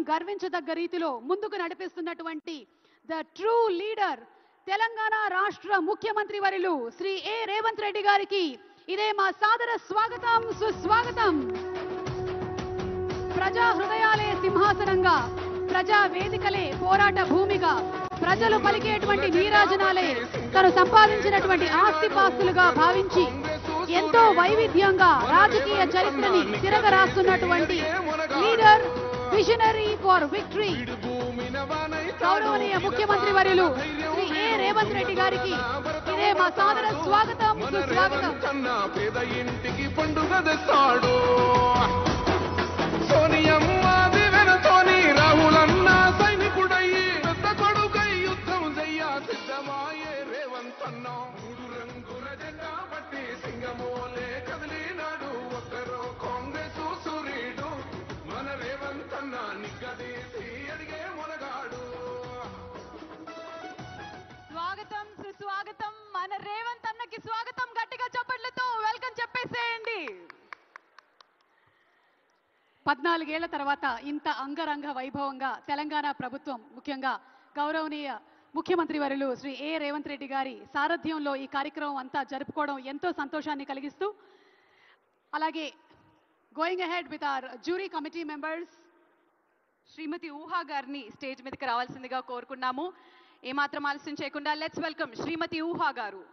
గర్వించదగ్గ రీతిలో ముందుకు నడిపిస్తున్నటువంటి ద ట్రూ లీడర్ తెలంగాణ రాష్ట్ర ముఖ్యమంత్రి వర్యులు శ్రీ ఏ రేవంత్ రెడ్డి గారికి ఇదే మా సాదర స్వాగతం, సుస్వాగతం. ప్రజా హృదయాలే సింహాసనంగా, ప్రజా వేదికలే పోరాట భూమిగా, ప్రజలు పలికేటువంటి నీరాజనాలే తను సంపాదించినటువంటి ఆస్తిపాస్తులుగా భావించి ఎంతో వైవిధ్యంగా రాజకీయ చరిత్రని తిరగరాస్తున్నటువంటి లీడర్, విజనరీ ఫర్ విక్టరీ, గౌరవనీయ ముఖ్యమంత్రి వర్యులు శ్రీ ఏ రేవంత్ రెడ్డి గారికి ఇదే మా సాదర స్వాగతం, సుస్వాగతం. పేద ఇంటికి పండుగ తెస్తాడు సోనియమ్మ దివెనతోని రాహులన్న సైనికుడయ్యి పెద్ద కొడుకై యుద్ధం చెయ్య సిద్ధమాయే రేవంత్ అన్న. మూడు రంగుల జెండా బట్టి సింగమోలే కదిలినాడు ఒక్కరో కాంగ్రెస్ సూర్యుడు మన రేవంత్ అన్న నిగ్గదీసి అడిగే మొనగాడు. స్వాగతం, సుస్వాగతం. మన రేవంత్ అన్నకి స్వాగతం. గట్టిగా చప్పట్లతో వెల్కమ్ చెప్పేసేయండి. 14 ఏళ్ల తర్వాత ఇంత అంగరంగ వైభవంగా తెలంగాణ ప్రభుత్వం, ముఖ్యంగా గౌరవనీయ ముఖ్యమంత్రి వర్యులు శ్రీ ఏ రేవంత్ రెడ్డి గారి సారథ్యంలో ఈ కార్యక్రమం అంతా జరుపుకోవడం ఎంతో సంతోషాన్ని కలిగిస్తూ, అలాగే going ahead with our jury committee members, Shrimati Uha గారిని స్టేజ్ మీదకి రావాల్సిందిగా కోరుకున్నాము. ఏమాత్రం ఆలస్యం చేయకుండా లెట్స్ వెల్కమ్ శ్రీమతి ఊహా గారు.